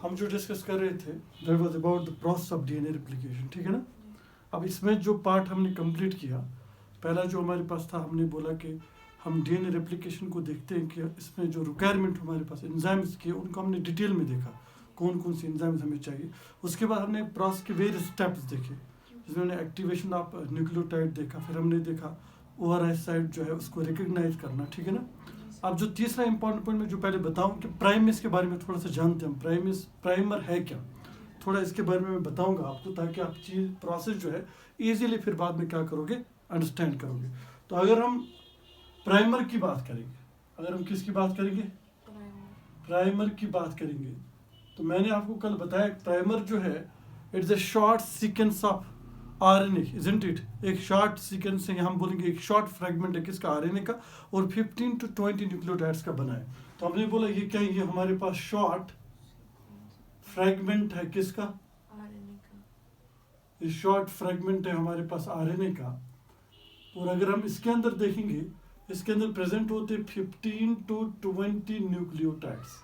हम जो डिस्कस कर रहे थे that was about the process of DNA replication, ठीक है ना। अब इसमें जो पार्ट हमने कंप्लीट किया, पहला जो हमारे पास था, हमने बोला कि हम डीएनए रेप्लिकेशन को देखते हैं कि इसमें जो रिक्वायरमेंट हमारे पास एंजाइम्स की, उनको हमने डिटेल में देखा, कौन कौन सी एंजाइम्स हमें चाहिए। उसके बाद हमने प्रोसेस के वेरियस स्टेप्स देखे, जिसमें हमने एक्टिवेशन ऑफ न्यूक्लियोटाइड देखा, फिर हमने देखा ओआरआई साइट जो है उसको रिकग्नाइज करना, ठीक है ना। अब जो तीसरा इंपॉर्टेंट पॉइंट मैं जो पहले बताऊं कि प्राइमेस के बारे में थोड़ा सा जानते हैं हम, प्राइमर है क्या, थोड़ा इसके बारे में मैं बताऊंगा आपको, ताकि आप चीज़ प्रोसेस जो है इजीली फिर बाद में क्या करोगे, अंडरस्टैंड करोगे। तो अगर हम प्राइमर की बात करेंगे, अगर हम किसकी बात करेंगे, प्राइमर की बात करेंगे, तो मैंने आपको कल बताया प्राइमर जो है it's a short sequence of RNA, isn't it. एक शॉर्ट सीक्वेंस है, हम बोलेंगे एक शॉर्ट फ्रेगमेंट है किसका, आरएनए का, और 15 to 20 न्यूक्लियोटाइड्स का बना है। तो हमने बोला ये क्या है, ये हमारे पास शॉर्ट फ्रेगमेंट है किसका, आरएनए का। ये शॉर्ट फ्रेगमेंट है हमारे पास आरएनए का। और अगर हम इसके अंदर देखेंगे, इसके अंदर प्रेजेंट होते 15 to 20 न्यूक्लियोटाइड्स।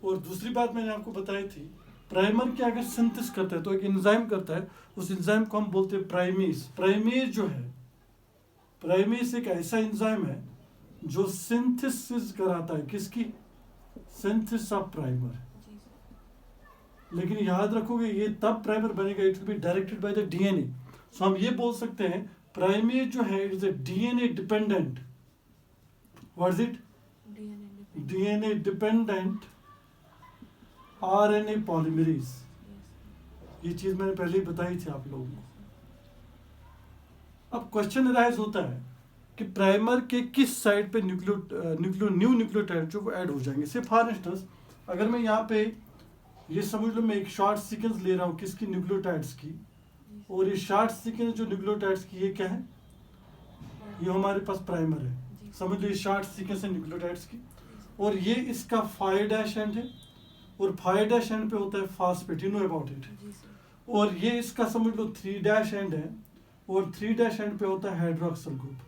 और दूसरी बात मैंने आपको बताई थी, प्राइमर क्या अगर सिंथेसिस करता है तो एक एंजाइम करता है, उस एंजाइम को हम बोलते हैं प्राइमेज। प्राइमेज जो है, प्राइमेज एक ऐसा एंजाइम है जो सिंथेसिस कराता है किसकी, सिंथेसिस ऑफ प्राइमर। लेकिन याद रखोगे ये तब प्राइमर बनेगा it will be directed by the DNA. So हम ये बोल सकते हैं प्राइमेज जो है it is a DNA dependent, what is it, DNA dependent RNA polymerase. ये चीज मैंने पहले ही बताई थी आप लोगों को। अब क्वेश्चन अराइज होता है कि प्राइमर के किस साइड पे न्यू न्यूक्लियोटाइड जो वो ऐड हो जाएंगे। से फॉर इंस्टेंस अगर मैं यहाँ पे ये समझ लो मैं एक शॉर्ट सीक्वेंस ले रहा हूँ किसकी, न्यूक्लियोटाइड्स की, और ये शॉर्ट सीक्वेंस जो न्यूक्लियोटाइड्स की ये क्या है, ये हमारे पास प्राइमर है। समझ लो ये शॉर्ट सीक्वेंस है न्यूक्लियोटाइड्स की, और ये इसका 5' एंड है, और 5' एंड पे होता है phosphate, you know about it. और ये इसका समझ लो 3' एंड है, और 3' एंड पे होता है हाइड्रोक्सिल ग्रुप,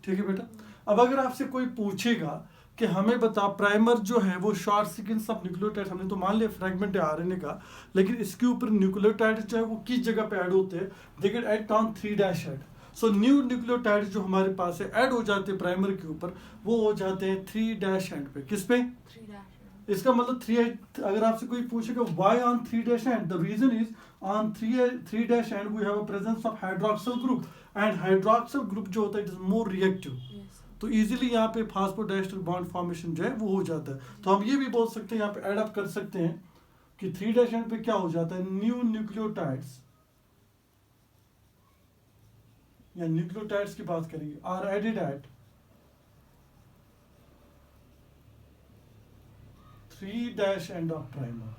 ठीक है बेटा। अब अगर आपसे कोई पूछेगा कि हमें बता प्राइमर जो है वो शॉर्ट सीक्वेंस ऑफ न्यूक्लियोटाइड, हमने तो मान लिया फ्रेगमेंट है आरएनए का, लेकिन इसके ऊपर न्यूक्लियोटाइड जो है वो किस जगह पे ऐड होते हैं, they get add on 3' and. So new nucleotide जो हमारे पास है ऐड हो जाते हैं प्राइमर के ऊपर, वो हो जाते हैं 3' एंड पे, किस पे, इसका मतलब 3। अगर आपसे कोई पूछेगा why on 3' end, the reason is on 3' end we have a presence of hydroxyl group, and hydroxyl group जो होता है इट इज मोर रिएक्टिव, तो इजीली यहाँ पे फास्फोडाइस्टर बॉन्ड फॉर्मेशन जो है वो हो जाता है। तो हम ये भी बोल सकते हैं, यहाँ पे एड अप कर सकते हैं कि 3' एंड पे क्या हो जाता है, न्यू न्यूक्लियोटाइड्स या न्यूक्लियोटाइड्स की बात करेंगे, are added at 3' end of primer.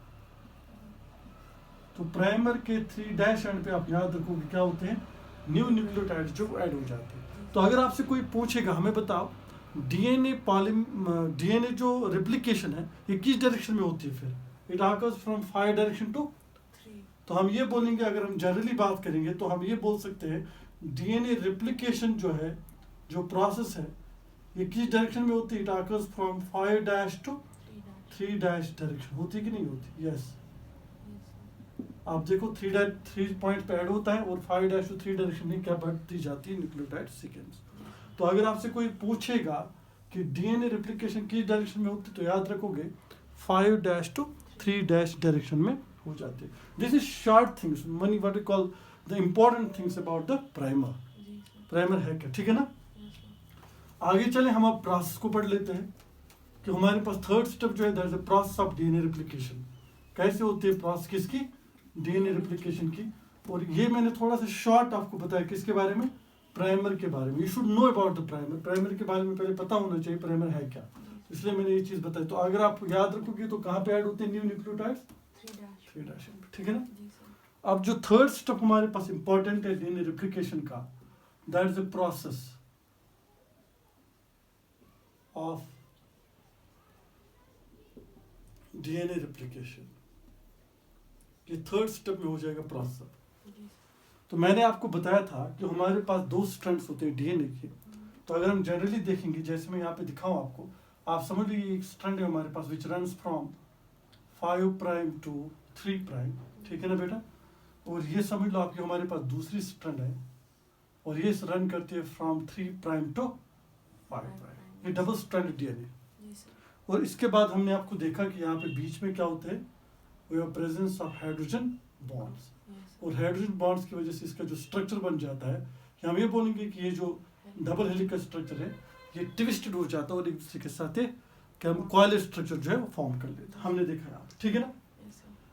तो प्राइमर के 3' एंड पे आप याद रखोगे क्या होते हैं, न्यू न्यूक्लियोटाइड्स जो ऐड हो जाते हैं। तो अगर आपसे कोई पूछेगा हमें बताओ डीएनए जो रेप्लिकेशन है ये किस डायरेक्शन में होती है, फिर it occurs from 5 direction to 3। तो हम ये बोलेंगे, अगर हम जनरली बात करेंगे तो हम ये बोल सकते हैं डीएनए रेप्लिकेशन जो है, जो प्रोसेस है, ये किस डायरेक्शन में होती है, it occurs from 5' to 3' direction. होती है कि नहीं होती, यस। आप देखो 3 पॉइंट पे ऐड होता है, और 5' टू 3 डायरेक्शन में क्या बढ़ती जाती है न्यूक्लियोटाइड सीक्वेंस। तो अगर आपसे कोई पूछेगा कि डीएनए रेप्लिकेशन किस डायरेक्शन में होती है, तो याद रखोगे 5' टू 3' डायरेक्शन में हो जाते हैं। This is short things, money what we call the important things about the primer. Primer है क्या, ठीक है ना। आगे चले, हम अब प्रोसेस को पढ़ लेते हैं कि हमारे पास थर्ड स्टेप जो है that is the process of DNA replication. कैसे होती है प्रोसेस किसकी, डीएनए रेप्लिकेशन की। और ये मैंने थोड़ा सा शॉर्ट आपको बताया किसके बारे में, प्राइमर के बारे में। You should know about the primer, primer के बारे में पहले पता होना चाहिए प्राइमर है क्या, इसलिए मैंने ये चीज बताई। तो अगर आप याद रखोगे तो कहाँ पे ऐड होते हैं न्यू न्यूक्लियोटाइड्स, 3' ठीक है ना। अब जो थर्ड स्टेप हमारे पास इंपॉर्टेंट है डीएनए रेप्लिकेशन का, that is the process of DNA replication. ये थर्ड स्टेप में हो जाएगा प्रोसेस। तो मैंने आपको बताया था कि हमारे पास 2 स्ट्रैंड्स होते हैं डीएनए के। तो अगर हम जनरली देखेंगे, जैसे मैं यहाँ पे दिखाऊं आपको, आप समझ लीजिए एक स्ट्रैंड है हमारे पास which runs from 5 prime to 3 prime, ठीक है ना बेटा। और ये समझ लो आपकी हमारे पास दूसरी स्ट्रैंड है और ये रन करती है फ्रॉम 3 प्राइम टू 5 प्राइम। ये डबल स्ट्रैंड डीएनए। और इसके बाद हमने आपको देखा कि यहाँ पे बीच में क्या होते हैं, we have presence of hydrogen bonds. और हाइड्रोजन बॉन्ड्स की वजह से इसका जो स्ट्रक्चर बन जाता है, हम ये बोलेंगे कि ये जो डबल हेलिकल स्ट्रक्चर है ये ट्विस्टेड हो जाता है और एक दूसरे के साथ कि हम कॉइल स्ट्रक्चर जो है वो फॉर्म कर लेते हैं। हमने देखा यहाँ, ठीक है ना।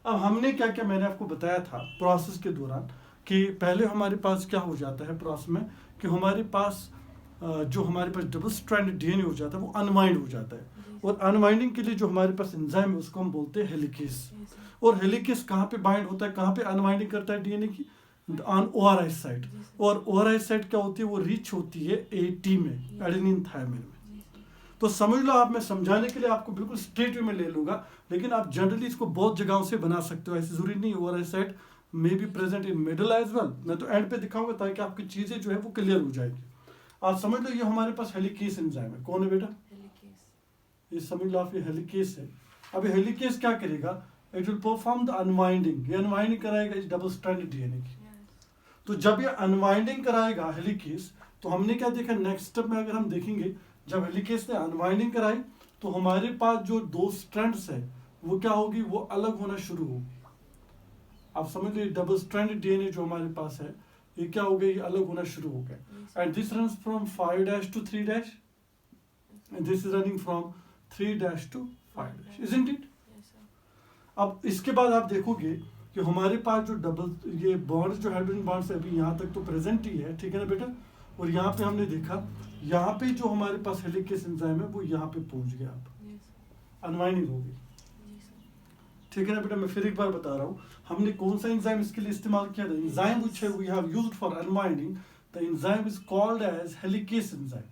अब हमने क्या क्या मैंने आपको बताया था प्रोसेस के दौरान कि पहले हमारे पास क्या हो जाता है प्रोसेस में कि हमारे पास जो हमारे पास डबल स्ट्रैंड डीएनए हो जाता है वो अनवाइंड हो जाता है। और अनवाइंडिंग के लिए जो हमारे पास एंजाइम है उसको हम बोलते हैं हेलिकेस। और हेलिकेस कहाँ पे बाइंड होता है, कहाँ पे अनवाइंडिंग करता है डीएनए की, ऑन ओआरआई साइट। और ओआरआई साइट क्या होती है, वो रिच होती है एटी में, एडेनिन थायमिन में। तो समझ लो आप, मैं समझाने के लिए आपको बिल्कुल स्ट्रेट वे में ले लूंगा, लेकिन आप जनरली इसको बहुत जगहों से बना सकते हो, ऐसी जरूरी नहीं ORI site may be present in middle age well. मैं तो एंड पे दिखाऊंगा ताकि आपकी चीजें जो है वो क्लियर हो जाएगी। आप समझ लो ये हमारे पास हेलिकेस एंजाइम है। कौन है बेटा, ये समझ लो आप, ये हेलिकेस है। अब हेलिकेस क्या करेगा, it will perform the unwinding. ये अनवाइंडिंग कराएगा इस डबल स्ट्रैंडेड डीएनए की। तो जब ये अनवाइंडिंग कराएगा हेलिकेस, तो हमने क्या देखा नेक्स्ट स्टेप में, अगर हम देखेंगे जब हेलिकेस ने अनवाइंडिंग कराई तो हमारे पास जो दो स्ट्रैंड्स है वो क्या होगी, वो अलग होना शुरू होगी। आप समझ लीजिए डबल स्ट्रैंडेड डीएनए जो हमारे पास है ये क्या हो गया, ये अलग होना शुरू हो गया। And this runs from 5' to 3' and this is running from 3' to 5', isn't it? अब इसके बाद आप देखोगे कि हमारे पास जो डबल ये बॉन्ड्स जो हाइड्रोजन बॉन्ड्स है अभी यहाँ तक तो प्रेजेंट ही है, ठीक है ना बेटा। और यहाँ पे हमने देखा यहाँ पे जो हमारे पास हेलिकेस एंजाइम है वो यहाँ पे पहुंच गया, अब अनवाइंडिंग हो गई, ठीक है ना बेटा। मैं फिर एक बार बता रहा हूँ, हमने कौन सा एंजाइम इसके लिए इस्तेमाल किया था, enzyme which we have used for unwinding, the enzyme is called as helicase enzyme.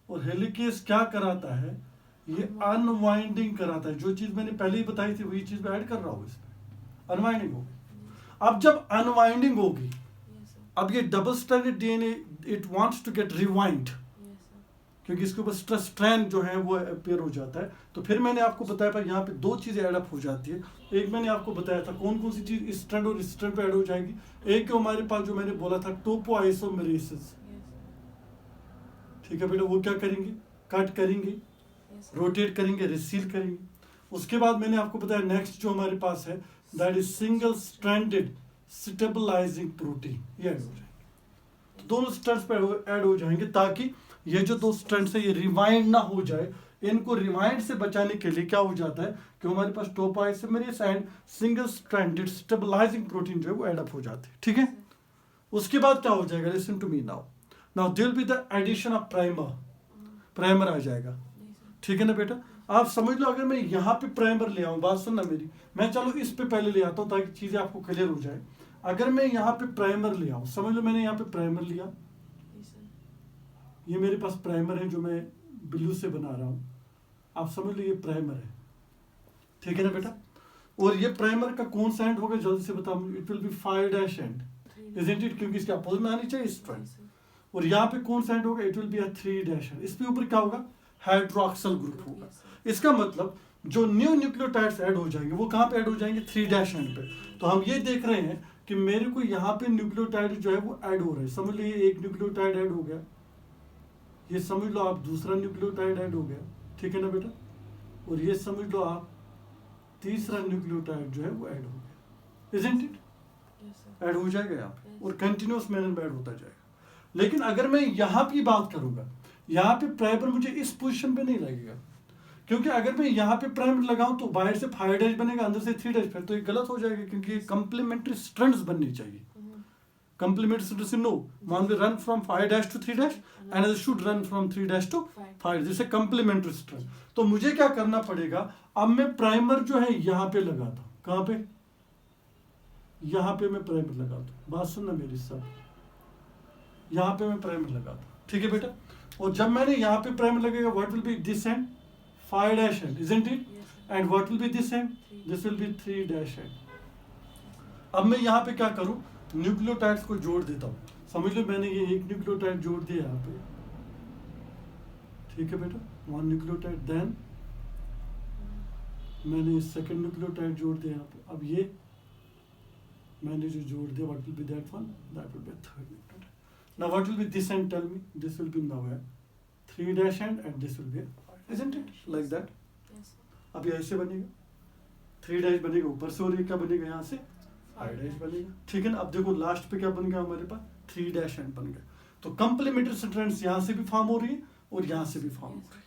और हेलिकेस क्या कराता है, ये अनवाइंडिंग कराता है। जो चीज मैंने पहले ही बताई थी वही चीज मैं ऐड कर रहा हूँ इसमें, अनवाइंडिंग होगी। अब जब अनवाइंडिंग होगी, अब ये double stranded DNA it wants to get rewind, क्योंकि इसके ऊपर स्ट्रेस स्ट्रैंड जो है वो अपेयर हो जाता है। तो फिर मैंने आपको बताया था यहाँ पे दो चीजें ऐड अप हो जाती है। एक मैंने आपको बताया था कौन कौन सी चीज इस स्ट्रैंड और इस स्ट्रैंड पे ऐड हो जाएगी। एक तो हमारे पास जो मैंने बोला था टोपो आइसोमेरेसिस, ठीक है बेटा, वो क्या करेंगे, कट करेंगे, रोटेट करेंगे, रिसील करेंगे। उसके बाद मैंने आपको बताया नेक्स्ट जो हमारे पास है that is single stranded stabilising protein, ये ऐड हो जाएंगे। तो दोनों स्ट्रैंड्स पे ऐड हो जाएंगे ताकि ये जो दो स्ट्रैंड्स है ये रिवाइंड ना हो जाए। इनको रिवाइंड से बचाने के लिए क्या हो जाता है कि हमारे पास topoisomerase and single stranded stabilising protein जो है वो एडअप हो जाते हैं, ठीक है। उसके बाद क्या हो जाएगा, listen to me now, now there will be the addition of primer आ जाएगा, ठीक है ना बेटा। आप समझ लो अगर मैं यहाँ पे प्राइमर ले आऊँ, बात सुनना मेरी, मैं चलो इस पे पहले ले आता हूँ ताकि चीजें आपको क्लियर हो जाए। अगर मैं यहाँ पे प्राइमर ले आऊँ, समझ लो मैंने यहाँ पे प्राइमर लिया, ये मेरे पास प्राइमर है जो मैं ब्लू से बना रहा हूँ, आप समझ लो ये प्राइमर है, ठीक है ना बेटा। और ये प्राइमर का कौन सा एंड होगा जल्दी से बताओ, it will B 5' and, isn't it, क्योंकि इसके अपोजिट में आनी चाहिए स्ट्रैंड। और यहाँ पे कौन सा एंड होगा, it will be a 3' and. इसके ऊपर क्या होगा, हाइड्रोक्सिल ग्रुप होगा। इसका मतलब जो न्यू न्यूक्लियोटाइड्स ऐड हो जाएंगे वो कहाँ पे ऐड हो जाएंगे, 3' एंड पे। तो हम ये देख रहे हैं कि मेरे को यहाँ पे न्यूक्लियोटाइड जो है वो ऐड हो रहा है। समझ लीजिए एक न्यूक्लियोटाइड ऐड हो गया, ये समझ लो आप दूसरा न्यूक्लियोटाइड ऐड हो गया, ठीक है ना बेटा। और ये समझ लो आप तीसरा न्यूक्लियोटाइड जो है वो ऐड हो गया, इजंट इट, ऐड हो जाएगा यहाँ पे और कंटिन्यूअस मैनर में ऐड होता जाएगा। लेकिन अगर मैं यहाँ की बात करूंगा, यहाँ पे प्राइमर मुझे इस पोजीशन पे नहीं लगेगा, क्योंकि अगर मैं यहाँ पे प्राइमर लगाऊं तो बाहर से 5' बनेगा, अंदर से 3', फिर तो ये गलत हो जाएगा, क्योंकि कंप्लीमेंट्री स्ट्रैंड्स बननी चाहिए। Complementary strand no, one will run from 5' to 3', another should run from 3' to 5, जैसे complementary strand। तो मुझे क्या करना पड़ेगा, अब मैं प्राइमर जो है यहाँ पे लगाता हूँ, कहाँ पे, यहाँ पे मैं प्राइमर लगाता हूँ, बात सुनना मेरी सब, यहाँ पे मैं प्राइमर लगाता हूँ, ठीक है बेटा। और जब मैंने यहाँ पे प्राइमर लगेगा, what will be this end, 5' end, isn't it? And what will be this end, this will be 3' end। अब मैं यहाँ पे क्या करूँ, न्यूक्लियोटाइड्स को जोड़ देता हूँ। समझ लो मैंने ये एक न्यूक्लियोटाइड जोड़ दिया यहाँ पे, ठीक है बेटा, 1 न्यूक्लियोटाइड, देन मैंने सेकंड न्यूक्लियोटाइड जोड़ दिया यहाँ पे। अब ये मैंने जो जोड़ दिया, what will be that one, that will be third nucleotide. Now what will be this end, tell me, this will be now 3 dash and this will be, isn't it like that? Yes. अब ये ऐसे बनेगा, 3 dash बनेगा ऊपर से, और ये क्या बनेगा यहाँ से 5 dash बनेगा, ठीक है ना। अब देखो लास्ट पे क्या बन गया हमारे पास, 3 dash एंड बन गया। तो कंप्लीमेंट्री स्ट्रैंड्स यहाँ से भी फॉर्म हो रही है और यहाँ से भी फॉर्म हो रही है।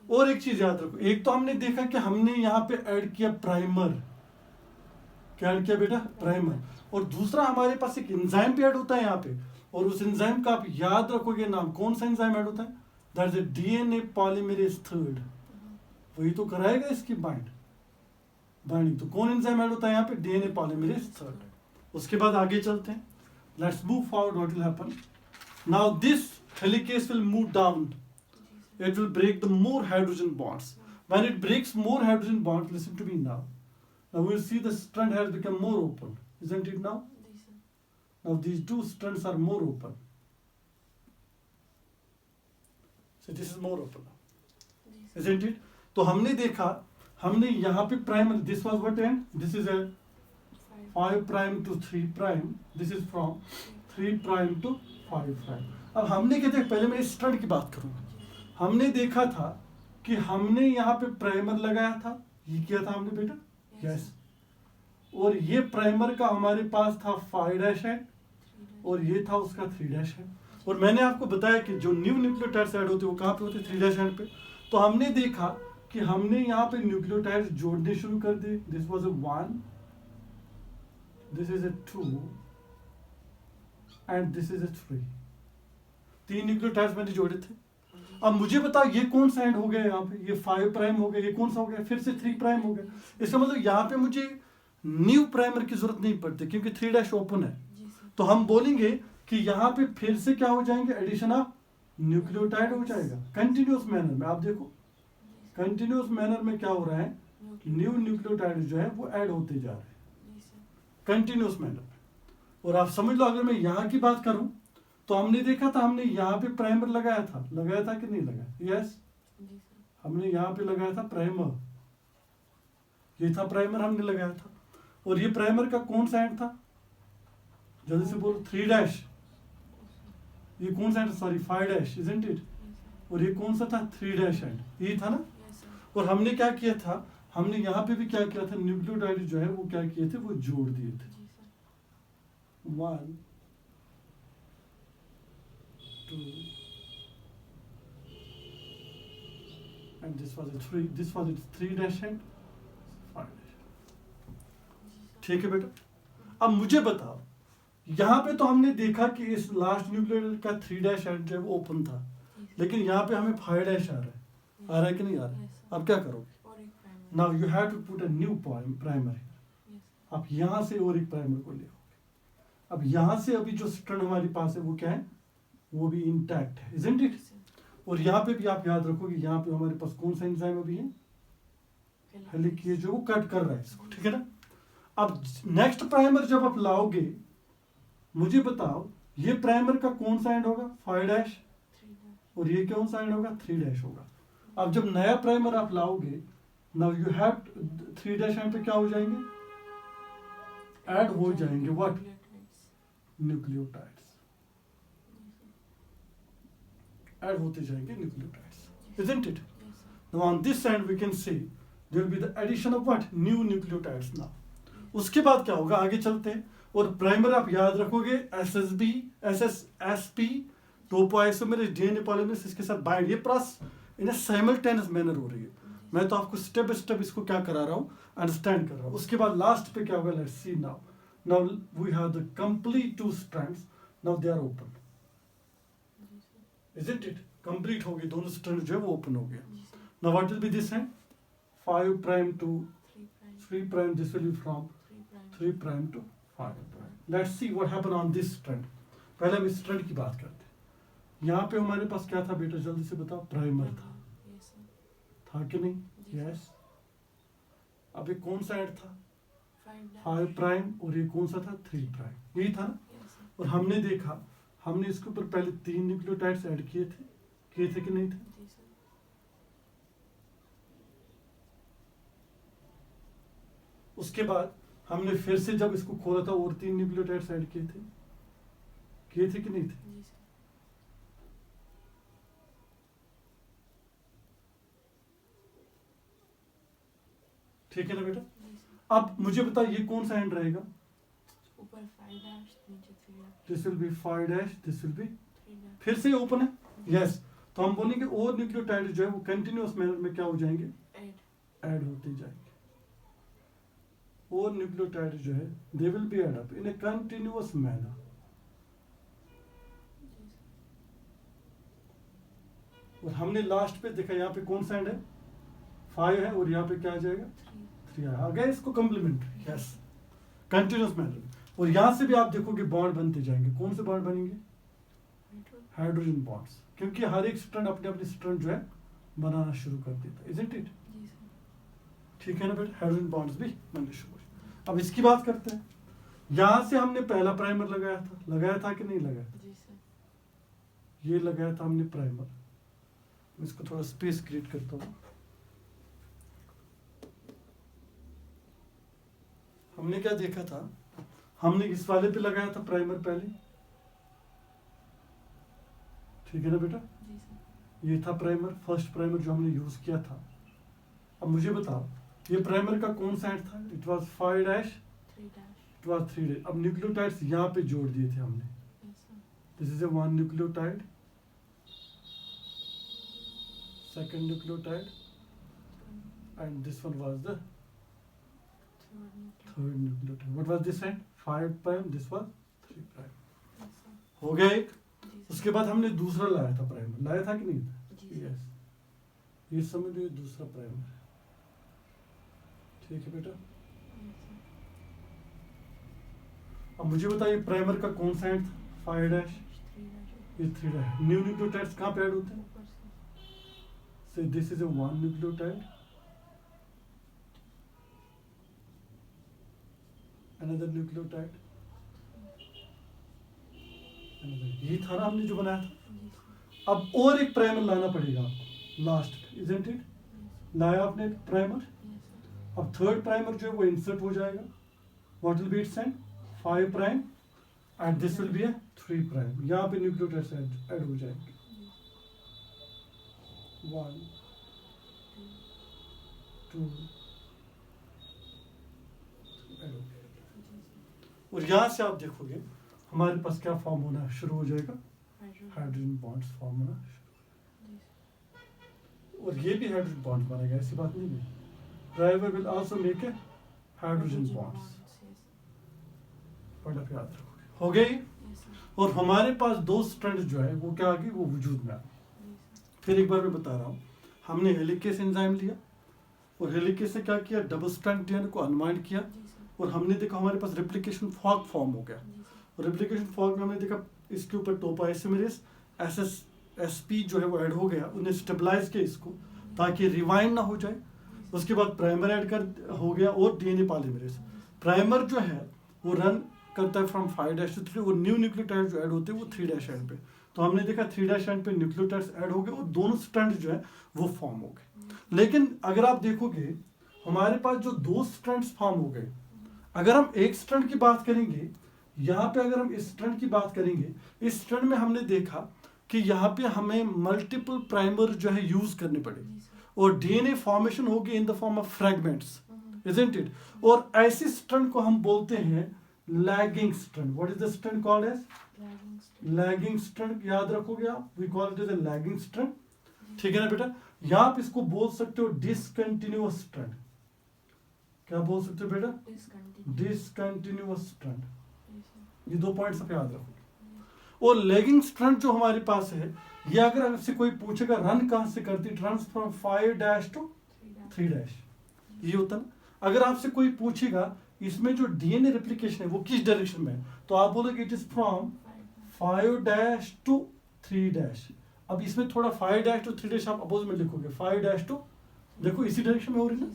और एक चीज याद रखो, एक तो हमने देखा कि हमने यहाँ पे ऐड किया प्राइमर, क्या ऐड किया बेटा, प्राइमर। और दूसरा हमारे पास एक एंजाइम भी ऐड होता है यहाँ पे, और उस एंजाइम का आप याद रखोगे नाम, कौन सा एंजाइम ऐड होता है, दैट इज डीएनए पॉलीमरेज 3। वही तो कराएगा इसकी बाइंडिंग। तो कौन एंजाइम ऐड होता है यहाँ पे, डीएनए पॉलीमरेज 3। उसके बाद आगे चलते हैं, let's move forward, what will happen now, this helicase will move down, it will break the more hydrogen bonds. When it breaks more hydrogen bonds, listen to me now. Now we'll see the strand has become more open, isn't it now? Now these two strands are more open. So this is more open now, isn't it? तो हमने देखा, हमने यहाँ पे primer, this was what end? This is a 5 prime to 3 prime. This is from 3 prime to 5 prime. अब हमने क्या देखा, पहले मैं इस स्ट्रैंड की बात करूँगा। हमने देखा था कि हमने यहाँ पे प्राइमर लगाया था, ये किया था हमने बेटा, यस। और ये प्राइमर का हमारे पास था 5 dash एंड, और ये था उसका 3 dash एंड। और मैंने आपको बताया कि जो न्यू न्यूक्लियोटाइड्स ऐड होते हैं वो कहाँ पे होते हैं, 3 dash एंड पे। तो हमने देखा कि हमने यहाँ पे न्यूक्लियोटाइड्स जोड़ने शुरू कर दिए। This was a 1, this is a 2 and this is a 3। 3 nucleotides मैंने जोड़े थे। अब मुझे बताओ ये कौन सा एंड हो गया यहाँ पे, ये 5 प्राइम हो गया, ये कौन सा हो गया, फिर से 3 प्राइम हो गया। इसका मतलब यहाँ पे मुझे न्यू प्राइमर की जरूरत नहीं पड़ती, क्योंकि 3 dash ओपन है। तो हम बोलेंगे कि यहाँ पे फिर से क्या हो जाएंगे, एडिशन ऑफ न्यूक्लियोटाइड हो जाएगा कंटिन्यूअस मैनर में। आप देखो कंटिन्यूअस मैनर में क्या हो रहा है, न्यू न्यूक्लियोटाइड जो है वो ऐड होते जा रहे हैं कंटिन्यूअस मैनर में। और आप समझ लो, अगर मैं यहाँ की बात करूं तो हमने देखा था, हमने यहाँ पे प्राइमर लगाया था कि नहीं लगाया, यस। हमने यहाँ पे लगाया था प्राइमर, ये था प्राइमर हमने लगाया था। और ये प्राइमर का कौन सा एंड था, जल्दी से बोलो, 3 dash। ये कौन सा and, sorry 5 dash, isn't it. और ये कौन सा था, 3 dash एंड, ये था ना। और हमने क्या किया था, हमने यहाँ पे भी क्या किया था, न्यूक्लियोटाइड जो है वो क्या किए थे, वो जोड़ दिए थे। 1 2 and this was a 3, this was a 3 dash and 5 dash। ठीक है बेटा, अब मुझे बताओ, यहाँ पे तो हमने देखा कि इस लास्ट न्यूक्लियोटाइड का 3 dash एंड जो है वो ओपन था, लेकिन यहाँ पे हमें 5 dash आ रहा है कि नहीं आ रहा है। अब क्या करोगे, now you have to put a new primer. आप यहाँ से और एक प्राइमर को ले आओगे। अब यहाँ से अभी जो स्ट्रैंड हमारे पास है वो क्या है, वो भी इंटैक्ट है, इजंट इट। और यहाँ पे भी आप याद रखोगे, यहाँ पे हमारे पास कौन सा एंजाइम अभी है, हेलिकेज, जो वो कट कर रहा है इसको, ठीक है ना। अब नेक्स्ट प्राइमर जब आप लाओगे, मुझे बताओ ये प्राइमर का कौन सा एंड होगा, 5 dash, और ये कौन सा एंड होगा, 3 dash होगा। अब जब नया प्राइमर आप लाओगे, now you have 3 dash and पे क्या हो जाएंगे, ऐड हो जाएंगे व्हाट, न्यूक्लियोटाइड्स ऐड होते जाएंगे, nucleotides, isn't it? Now on this end we can see there will be the addition of what, new nucleotides now। उसके बाद क्या होगा, आगे चलते हैं। और प्राइमर आप याद रखोगे, SSB SSSP topoisomerase DNA polymerase, इसके साथ बाइंड, ये प्रोसेस इन साइमल्टेनियस मैनर हो रही है। मैं तो आपको स्टेप बाय स्टेप इसको क्या करा रहा हूँ, अंडरस्टैंड कर रहा हूँ। उसके बाद लास्ट पे क्या होगा, let's see now we have the complete 2 strands, now they are open, isn't it? Complete हो गई, दोनों स्ट्रैंड जो है वो ओपन हो गया। Now what will be this and, 5 prime to 3 prime, this will be from 3 prime to 5 prime। Let's see what happened on this strand। पहले हम इस स्ट्रैंड की बात करते हैं। यहाँ पे हमारे पास क्या था बेटा, जल्दी से बताओ, प्राइमर था कि नहीं, यस। अब ये कौन सा एंड था, 5 prime, और ये कौन सा था, 3 prime, यही था ना। और हमने देखा, हमने इसके ऊपर पहले 3 न्यूक्लियोटाइड्स ऐड किए थे कि नहीं थे। उसके बाद हमने फिर से जब इसको खोला था और 3 न्यूक्लियोटाइड्स ऐड किए थे कि नहीं थे? जी सर। ठीक है ना बेटा? जी सर। अब मुझे बता ये कौन सा एंड रहेगा? ऊपर 5 डैश नीचे 3 dash this will B 5 dash, this will B 3 dash. फिर से ओपन है, यस। तो हम बोलेंगे और न्यूक्लियोटाइड जो है वो कंटिन्यूअस मैनर में क्या हो जाएंगे? ऐड होते जाएंगे। और न्यूक्लियोटाइड जो है they will be add up in a continuous manner. और हमने लास्ट पे देखा यहाँ पे कौन सा एंड है? 5 है और यहाँ पे क्या आ जाएगा? 3 आ गया। इसको कॉम्प्लीमेंट्री, यस, कंटिन्यूअस मैनर। और यहाँ से भी आप देखोगे बॉन्ड बनते जाएंगे। कौन से बॉन्ड बनेंगे? हाइड्रोजन बॉन्ड्स, क्योंकि हर एक स्ट्रैंड अपने अपने स्ट्रैंड जो है बनाना शुरू कर देता है, इजंट इट? ठीक है ना बेटा? हाइड्रोजन बॉन्ड्स भी बनने शुरू हो जाते। अब इसकी बात करते हैं। यहाँ से हमने पहला प्राइमर लगाया था कि नहीं लगाया था? जी सर। ये लगाया था हमने प्राइमर। इसको थोड़ा स्पेस क्रिएट करता हूँ। हमने क्या देखा था? हमने इस वाले पे लगाया था प्राइमर पहले, ठीक है ना बेटा? जी सर। ये था प्राइमर, फर्स्ट प्राइमर जो हमने यूज किया था। अब मुझे बताओ ये प्राइमर का कौन सा एंड था? It was 5 dash, 3 dash. It was 3 dash. अब न्यूक्लियोटाइड्स यहाँ पे जोड़ दिए थे हमने। Yes sir. This is a 1 nucleotide, second nucleotide, and this one was the third nucleotide. What was this end? 5 prime, this was 3 prime. Yes sir. हो गया एक। जी सर। उसके बाद हमने दूसरा लाया था प्राइमर, लाया था कि नहीं था? जी सर। यस, ये समझ लो ये दूसरा प्राइमर है। ठीक है बेटा? Yes sir. अब मुझे बताइए प्राइमर का कौन सा एंड था? 5 डैश, 3 डैश। ये 3 डैश। न्यू न्यूक्लियोटाइड्स कहाँ पे ऐड होते हैं? ऊपर से। So this is a 1 nucleotide, another nucleotide, another। ये था ना हमने जो बनाया था। जी सर। अब और एक प्राइमर लाना पड़ेगा आपको लास्ट, इजंट इट? लाया आपने प्राइमर। Yes sir. अब थर्ड प्राइमर जो है वो इंसर्ट हो जाएगा। What will B it's and? 5 prime, and this will B A 3 prime. यहाँ पे न्यूक्लियोटाइड्स ऐड हो जाएंगे। 1 2 ऐड हो गया। और यहाँ से आप देखोगे हमारे पास क्या फॉर्म होना शुरू हो जाएगा? हाइड्रोजन बॉन्ड्स फॉर्म होना शुरू। और ये भी हाइड्रोजन बॉन्ड बनेगा, ऐसी बात नहीं है। Driver will also make a hydrogen bonds. पढ़ याद रखोगे। हो गई। Yes sir. और हमारे पास 2 स्ट्रैंड जो है वो क्या आ गई? वो वजूद में आ गई। जी सर। फिर एक बार मैं बता रहा हूँ, हमने हेलिकेस एंजाइम लिया और हेलिकेस से क्या किया? डबल स्ट्रैंड डीएनए को अनवाइंड किया। जी सर। और हमने देखा हमारे पास रेप्लिकेशन फॉग फॉर्म हो गया। जी सर। और रेप्लिकेशन फॉग में हमने देखा इसके ऊपर टोपोआइसोमेरेज एसएसएसपी जो है वो ऐड हो गया। उन्हें स्टेबलाइज किया इसको ताकि रिवाइंड ना हो जाए। उसके बाद प्राइमर ऐड कर हो गया और डीएनए पॉलीमरेज। प्राइमर जो है वो रन करता है फ्रॉम 5 डैश टू 3 और न्यू न्यूक्लियोटाइड जो ऐड होते हैं वो 3 डैश एंड पे। तो हमने देखा 3 डैश एंड पे न्यूक्लियोटाइड्स ऐड हो गए और दोनों स्ट्रैंड जो है वो फॉर्म हो गए। लेकिन अगर आप देखोगे हमारे पास जो 2 स्ट्रैंड्स फॉर्म हो गए, अगर हम एक स्ट्रैंड की बात करेंगे, यहाँ पे अगर हम इस स्ट्रैंड की बात करेंगे, इस स्ट्रैंड में हमने देखा कि यहाँ पे हमें मल्टीपल प्राइमर जो है यूज करने पड़े जी सर। और डीएनए फॉर्मेशन होगी in the form of fragments, isn't it? और ऐसी स्ट्रैंड को हम बोलते हैं lagging strand. What is the strand called as? Lagging strand. याद रखोगे आप, we call it as a lagging strand. ठीक है ना बेटा? या आप इसको बोल सकते हो डिसकंटिन्यूअस स्ट्रैंड। क्या बोल सकते हो बेटा? Discontinuous strand. ये 2 पॉइंट्स आप याद रखोगे। और लैगिंग स्ट्रैंड जो हमारे पास है, ये अगर आपसे कोई पूछेगा रन कहां से करती, trans from 5 dash to 3 dash, ये होता ना। अगर आपसे कोई पूछेगा इसमें जो डीएनए रेप्लिकेशन है वो किस डायरेक्शन में है, तो आप बोलोगे it is from 5 dash to 3 dash. अब इसमें थोड़ा 5 डैश टू 3 डैश आप अपोज में लिखोगे, 5 डैश टू, देखो इसी डायरेक्शन में हो रही ना।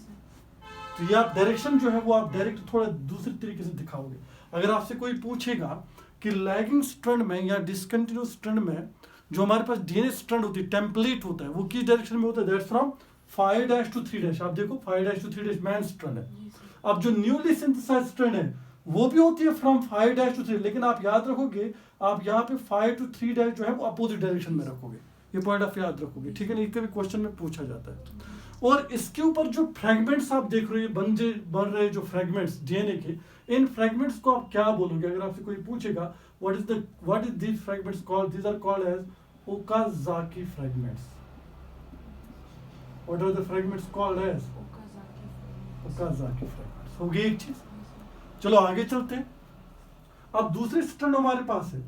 तो ये आप डायरेक्शन जो है वो आप डायरेक्ट थोड़ा दूसरे तरीके से दिखाओगे। अगर आपसे कोई पूछेगा कि लैगिंग स्ट्रैंड में या डिसकंटिन्यूअस स्ट्रैंड में जो हमारे पास डीएनए स्ट्रैंड होती है, टेम्पलेट होता है, वो किस डायरेक्शन में होता है? That's from 5 dash to 3 dash. आप देखो 5 dash to 3 dash main strand है। अब जो न्यूली सिंथेसाइज्ड स्ट्रैंड है वो भी होती है फ्रॉम 5' to 3, लेकिन आप याद रखोगे आप यहाँ पे 5 to 3' जो है वो अपोजिट डायरेक्शन में रखोगे, ये पॉइंट आप याद रखोगे, ठीक है ना, ये कभी क्वेश्चन में पूछा जाता है। और इसके ऊपर जो फ्रैगमेंट्स आप देख रहे हो बन रहे जो फ्रैगमेंट्स डीएनए के, इन फ्रैगमेंट्स को आप क्या बोलोगे? अगर आपसे कोई पूछेगा what is these fragments called, these are called as Okazaki fragments. What are the fragments called as Okazaki fragments. हो गई एक चीज। चलो आगे चलते हैं। अब दूसरी स्ट्रैंड हमारे पास है,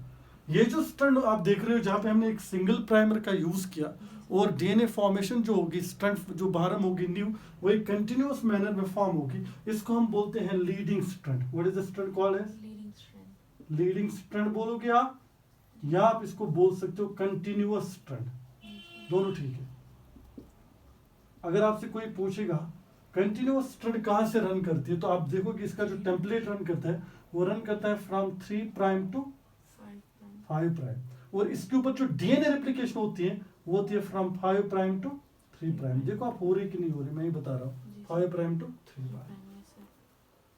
ये जो स्ट्रैंड आप देख रहे हो जहाँ पे हमने एक सिंगल प्राइमर का यूज किया और डीएनए फॉर्मेशन जो होगी स्ट्रैंड जो बाहर होगी न्यू, वो एक कंटिन्यूअस मैनर में फॉर्म होगी, इसको हम बोलते हैं leading strand. What is the strand called as leading strand बोलोगे आप, या आप इसको बोल सकते हो कंटिन्यूअस स्ट्रैंड, दोनों ठीक है। अगर आपसे कोई पूछेगा कंटिन्यूअस स्ट्रैंड कहाँ से रन करती है, तो आप देखोगे इसका जो टेम्पलेट रन करता है वो रन करता है फ्रॉम 3' to 5', और इसके ऊपर जो डीएनए रेप्लिकेशन होती है वो होती है फ्रॉम 5' to 3'। देखो आप हो रही कि नहीं हो रही, मैं ही बता रहा हूँ, 5' to 3'।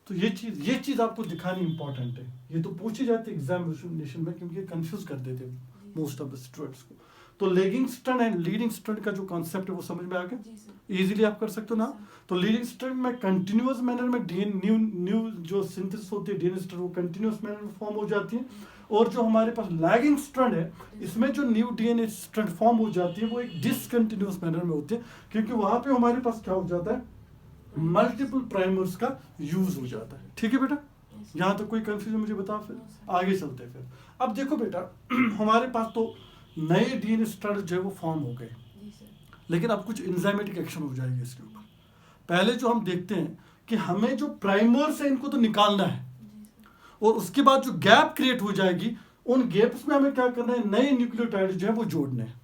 तो ये चीज आपको दिखानी इंपॉर्टेंट है, ये तो पूछी जाती है एग्जामिनेशन में क्योंकि कंफ्यूज कर देते मोस्ट ऑफ द स्टूडेंट्स को। तो lagging strand and leading strand का जो कॉन्सेप्ट है वो समझ में आ गया, इजीली आप कर सकते हो ना। तो लीडिंग स्ट्रैंड में कंटिन्यूअस मैनर में न्यू जो सिंथेसिस होती है डीएनए स्ट्रैंड वो कंटिन्यूअस मैनर में फॉर्म हो जाती है, और जो हमारे पास लैगिंग स्ट्रैंड है इसमें जो न्यू डीएनए स्ट्रैंड फॉर्म हो जाती है वो एक डिसकंटिन्यूअस मैनर में होती है, क्योंकि वहां पे हमारे पास क्या हो जाता है मल्टीपल प्राइमर्स का यूज हो जाता है। ठीक है बेटा, यहाँ तक कोई कंफ्यूजन मुझे बताओ, फिर आगे चलते हैं। फिर अब देखो बेटा हमारे पास तो नए डीएनए स्ट्रैंड जो है वो फॉर्म हो गए, लेकिन अब कुछ एंजाइमेटिक एक्शन हो जाएगी इसके ऊपर। पहले जो हम देखते हैं कि हमें जो प्राइमर्स है इनको तो निकालना है, और उसके बाद जो गैप क्रिएट हो जाएगी उन गैप्स में हमें क्या करना है, नए न्यूक्लियोटाइड जो है वो जोड़ने हैं।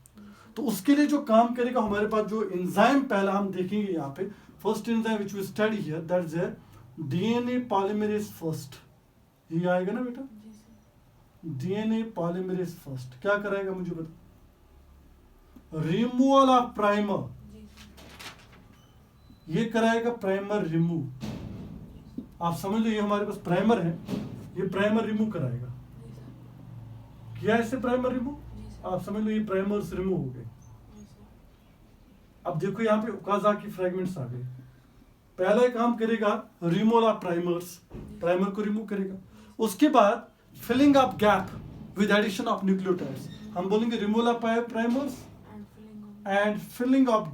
तो उसके लिए जो काम करेगा हमारे पास जो एंजाइम पहला हम देखेंगे यहाँ पे, first enzyme which we study here that is DNA polymerase first. ये आएगा ना बेटा, डीएनए पॉलीमरेज फर्स्ट क्या कराएगा मुझे बता, रिमूवल ऑफ प्राइमर, ये कराएगा प्राइमर रिमूव। आप समझ लो ये हमारे पास प्राइमर है, ये प्राइमर रिमूव कराएगा। किया इससे प्राइमर रिमूव, आप समझ लो ये प्राइमर्स रिमूव हो गए। अब देखो यहाँ पे ओकाजाकी फ्रैगमेंट्स आ गए। पहला काम करेगा रिमूवल ऑफ प्राइमर्स, प्राइमर को रिमूव करेगा। उसके बाद filling up gap with addition of nucleotides, हम बोलेंगे removal of primers and filling of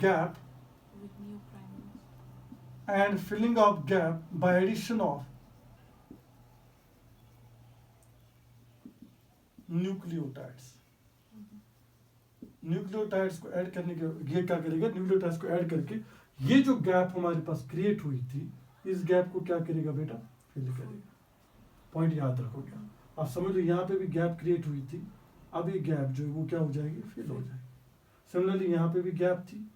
gap by addition of nucleotides. Nucleotides को ऐड करने के ये क्या करेगा, न्यूक्लियोटाइड्स को ऐड करके ये जो गैप हमारे पास क्रिएट हुई थी इस गैप को क्या करेगा बेटा, फिल करेगा। पॉइंट याद रखोगे, आप समझ लो यहाँ पे भी गैप क्रिएट हुई थी, अब ये गैप जो है वो क्या हो जाएगी, फिल हो जाएगी। सिमिलरली यहाँ पे भी गैप थी,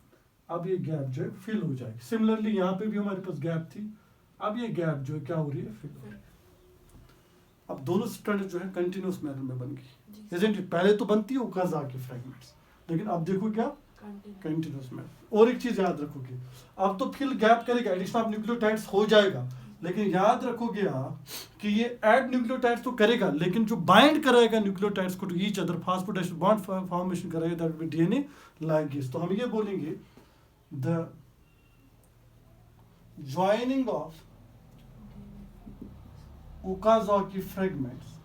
अब ये गैप जो है फिल हो जाएगी। सिमिलरली यहाँ पे भी हमारे पास गैप थी, अब ये गैप जो है क्या हो रही है, फिल हो रही है। अब दोनों स्ट्रैंड जो है कंटिन्यूअस मैनर में बन गई, isn't it? पहले तो बनती है ओकाजाकी फ्रैगमेंट्स, लेकिन अब देखो क्या कंटिन्यूअस मैनर। और एक चीज याद रखोगे, अब तो फिल गैप करेगा, एडिशन ऑफ न्यूक्लियोटाइड्स हो जाएगा, लेकिन याद रखोगे आप कि ये ऐड न्यूक्लियोटाइड्स तो करेगा, लेकिन जो बाइंड कराएगा न्यूक्लियोटाइड्स को to each other, phosphodiester bond formation कराएगा, that will be DNA ligase. तो हम ये बोलेंगे the joining of Okazaki fragments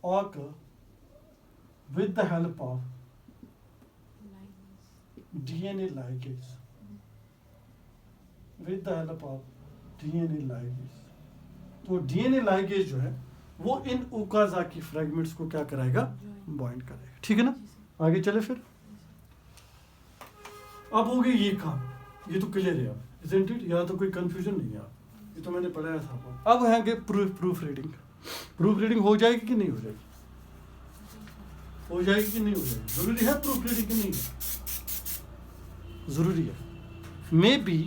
occur with the help of DNA ligase. With the help of DNA ligase. तो DNA ligase जो है वो इन Okazaki fragments को क्या कराएगा, बॉइंड करेगा। ठीक है ना, आगे चले फिर। अब हो गई ये काम, ये तो क्लियर है अब, isn't it? यहाँ तो कोई कंफ्यूजन नहीं है, ये तो मैंने पढ़ाया था। अब है प्रूफ रीडिंग। प्रूफ रीडिंग हो जाएगी कि नहीं हो जाएगी, हो जाएगी कि नहीं हो जाएगी, जरूरी है प्रूफ रीडिंग की नहीं है, जरूरी है। मे बी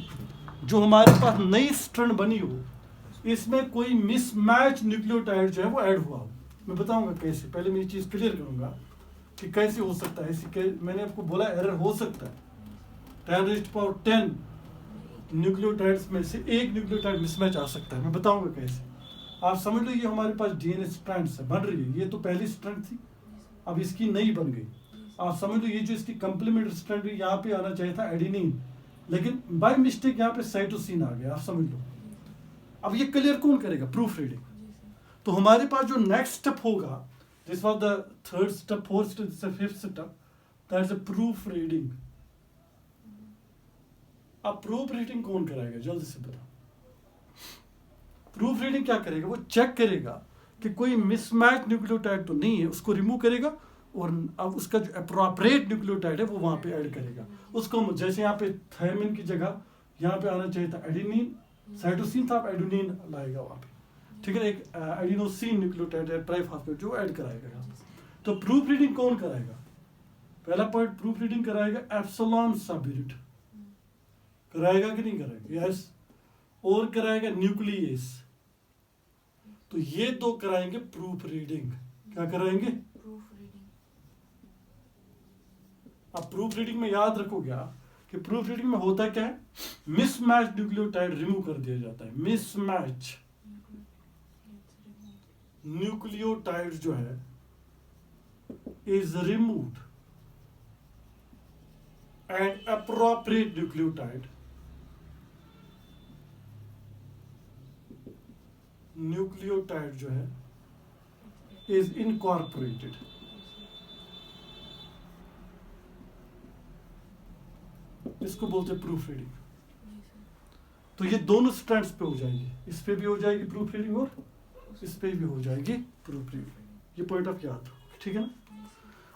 जो हमारे पास नई स्ट्रैंड बनी हो इसमें कोई मिसमैच न्यूक्लियोटाइड जो है वो ऐड हुआ हो। मैं बताऊंगा कैसे, पहले मैं ये चीज क्लियर करूंगा। कि कैसे हो सकता है मैंने आपको बोला एरर हो सकता है। 10⁻10 न्यूक्लियोटाइड्स में से एक न्यूक्लियोटाइड मिसमैच आ सकता है, मैं बताऊंगा कैसे। आप समझ लो ये हमारे पास डीएनए स्ट्रैंड्स है, बन रही है, ये तो पहली स्ट्रैंड थी, अब इसकी नई बन गई। आप समझ लो ये जो इसकी कंप्लीमेंट्री स्ट्रैंड यहाँ पे आना चाहिए था एडेनिन, लेकिन बाय मिस्टेक यहाँ पे साइटोसिन आ गया, आप समझ लो। अब ये क्लियर कौन करेगा? Proof reading. तो हमारे पास जो नेक्स्ट स्टेप होगा, this was the third step, fourth step, fifth step, that is a proof reading. अब प्रूफ रीडिंग कौन कराएगा? जल्दी से बताओ। प्रूफ रीडिंग क्या करेगा? वो चेक करेगा कि कोई मिसमैच न्यूक्लियोटाइड तो नहीं है, उसको रिमूव करेगा और अब उसका जो अप्रोप्रिएट न्यूक्लियोटाइड है वो वहां पे ऐड करेगा उसको। जैसे यहाँ पे थायमिन की जगह यहाँ पे आना चाहिए था एडेनिन, साइटोसिन था, अब एडेनिन लाएगा वहां पे, ठीक है। एक एडिनोसिन न्यूक्लियोटाइड है ट्राइफॉस्फेट जो ऐड कराएगा यहाँ पे। तो प्रूफ रीडिंग कौन कराएगा? पहला पॉइंट, प्रूफ रीडिंग कराएगा एप्सिलॉन सबयूनिट, कराएगा कि नहीं कराएगा? यस। और कराएगा न्यूक्लियस। तो ये दो कराएंगे प्रूफ रीडिंग। क्या कराएंगे? अब प्रूफ रीडिंग में याद रखोगे आप कि प्रूफ रीडिंग में होता क्या है, मिसमैच न्यूक्लियोटाइड रिमूव कर दिया जाता है। मिसमैच न्यूक्लियोटाइड जो है is removed and appropriate nucleotide जो है इज इनकॉर्पोरेटेड। इसको बोलते हैं प्रूफ रीडिंग। तो ये दोनों स्ट्रैंड्स पे हो जाएगी, इस पे भी हो जाएगी प्रूफ रीडिंग और इस पे भी हो जाएगी प्रूफ रीडिंग। ये पॉइंट ऑफ याद रखो, ठीक है ना।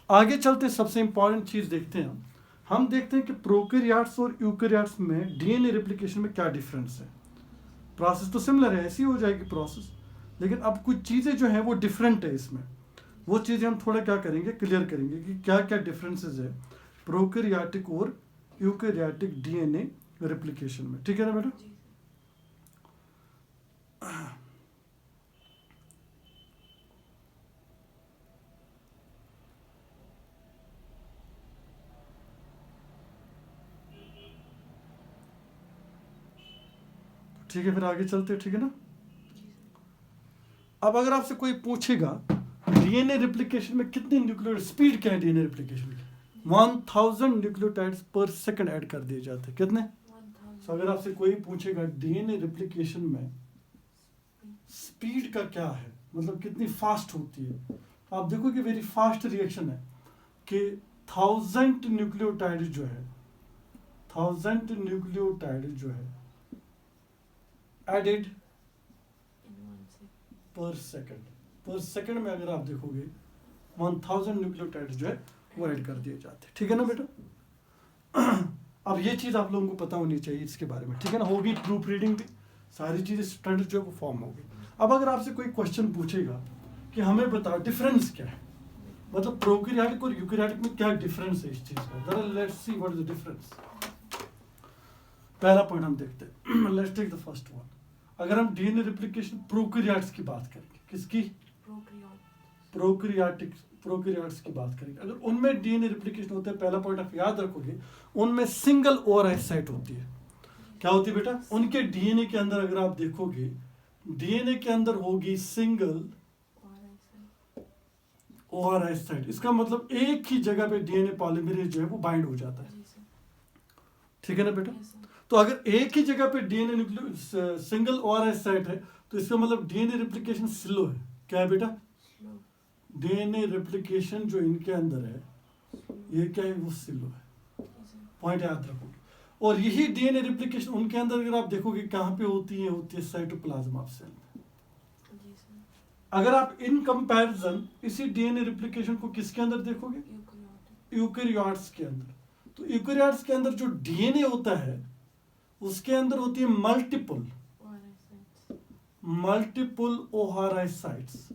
आगे चलते सबसे इंपॉर्टेंट चीज देखते हैं हम देखते हैं कि प्रोकैरियोट्स और यूकैरियोट्स में डीएनए रेप्लिकेशन में क्या डिफरेंस है। प्रोसेस तो सिमिलर है, ऐसी हो जाएगी प्रोसेस, लेकिन अब कुछ चीजें जो है वो डिफरेंट है इसमें। वो चीजें हम थोड़ा क्या करेंगे, क्लियर करेंगे कि क्या क्या डिफरेंसेस है प्रोकैरियोटिक और यूकैरियोटिक डीएनए रेप्लिकेशन में, ठीक है ना बेटा। ठीक है, फिर आगे चलते हैं, ठीक है ना। अब अगर आपसे कोई पूछेगा डीएनए रेप्लिकेशन में कितनी न्यूक्लियोटाइड, स्पीड क्या है डीएनए रेप्लिकेशन की? 1000 न्यूक्लियोटाइड्स पर सेकंड ऐड कर दिए जाते हैं। कितने? तो अगर आपसे कोई पूछेगा डीएनए रेप्लिकेशन में स्पीड का क्या है, मतलब कितनी फास्ट होती है, आप देखोगे वेरी फास्ट रिएक्शन है कि 1000 न्यूक्लियोटाइड जो है, 1000 न्यूक्लियोटाइड जो है एडेड पर सेकंड में अगर आप देखोगे 1000 न्यूक्लियोटाइड जो है वो ऐड कर दिए जाते हैं, ठीक है ना बेटा। अब ये चीज आप लोगों को पता होनी चाहिए इसके बारे में, ठीक है ना। होगी प्रूफ रीडिंग भी, सारी चीजें स्टैंड जो है वो फॉर्म होगी। अब अगर आपसे कोई क्वेश्चन पूछेगा कि हमें बताओ डिफरेंस क्या है, मतलब प्रोकैरियोटिक और यूकैरियोटिक में क्या डिफरेंस है इस चीज का, जरा let's see what is the difference. पहला पॉइंट हम देखते हैं, let's take the first one. अगर हम डीएनए रेप्लिकेशन प्रोकैरियोट्स की बात करेंगे, किसकी? प्रोकैरियोट्स की बात करेंगे। अगर उनमें डीएनए रेप्लिकेशन होता है, पहला पॉइंट आप याद रखोगे, उनमें सिंगल ओआरआई साइट होती है। क्या होती है बेटा? उनके डीएनए के अंदर अगर आप देखोगे, डीएनए के अंदर होगी सिंगल ओआरआई साइट। इसका मतलब एक ही जगह पे डीएनए पॉलीमरेज जो है वो बाइंड हो जाता है, ठीक है ना बेटा। तो अगर एक ही जगह पे डीएनए सिंगल ओआरआई साइट है तो इसका मतलब डीएनए रेप्लिकेशन स्लो है। क्या है बेटा? डीएनए रेप्लिकेशन जो इनके अंदर है ये क्या है, वो स्लो है। पॉइंट याद रखो। और यही डीएनए रेप्लिकेशन उनके अंदर अगर आप देखोगे कहाँ पे होती है साइटोप्लाज्म ऑफ सेल में। अगर आप इन कंपैरिजन इसी डीएनए रेप्लिकेशन को किसके अंदर देखोगे? यूकैरियोट्स के अंदर। तो यूकैरियोट्स के अंदर जो डीएनए होता है उसके अंदर होती है मल्टीपल ओआरआई साइट्स।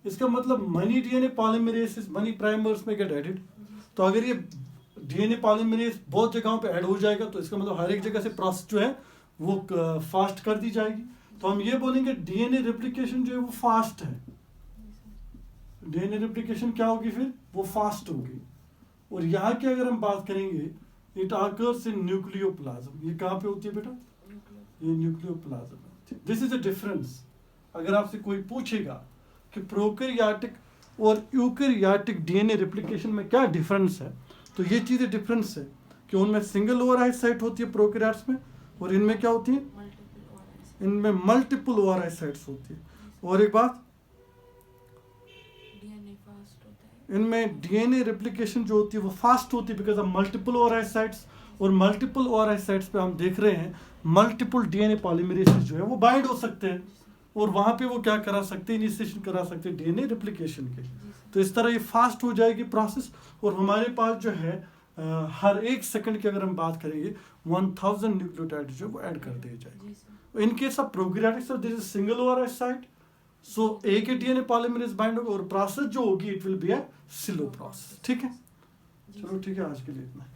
इसका मतलब money DNA polymerase money primers में गेट एडेड। तो अगर ये डीएनए पॉलीमरेज बहुत जगहों पे ऐड हो जाएगा तो इसका मतलब हर एक जगह से प्रोसेस जो है वो फास्ट कर दी जाएगी। तो हम ये बोलेंगे डीएनए रेप्लिकेशन जो है वो फास्ट है। डीएनए रेप्लिकेशन क्या होगी फिर, वो फास्ट होगी। और यहाँ की अगर हम बात करेंगे, इट आकर्स इन न्यूक्लियोप्लाज्म। ये कहाँ पे होती है बेटा, ये न्यूक्लियोप्लाज्म है। This is a difference. अगर आपसे कोई पूछेगा कि प्रोकैरियोटिक और यूकैरियोटिक डीएनए रेप्लिकेशन में क्या डिफरेंस है, तो ये चीज़ें डिफरेंस है कि उनमें सिंगल ओवरराइट साइट होती है प्रोकैरियोट्स में, और इनमें क्या होती है, इनमें मल्टीपल ओवरराइट साइट्स होती है। और एक बात, इनमें डीएनए रेप्लिकेशन जो होती है वो फास्ट होती है because of multiple overwrite sites. और मल्टीपल ओवरराइट साइट्स पे हम देख रहे हैं मल्टीपल डीएनए पॉलीमरेसेस जो है वो बाइंड हो सकते हैं, और वहाँ पे वो क्या करा सकते हैं, इनिशिएशन करा सकते हैं डीएनए रेप्लिकेशन के। तो इस तरह ये फास्ट हो जाएगी प्रोसेस। और हमारे पास जो है हर एक सेकंड की अगर हम बात करेंगे 1000 न्यूक्लियोटाइड जो है वो ऐड कर दिए जाएंगे। In case of prokaryotics this is single overwrite site, so एक ही डीएनए पॉलीमरेज बाइंड होगा, और प्रोसेस जो होगी it will be a slow process. ठीक है, चलो ठीक है, आज के लिए इतना है।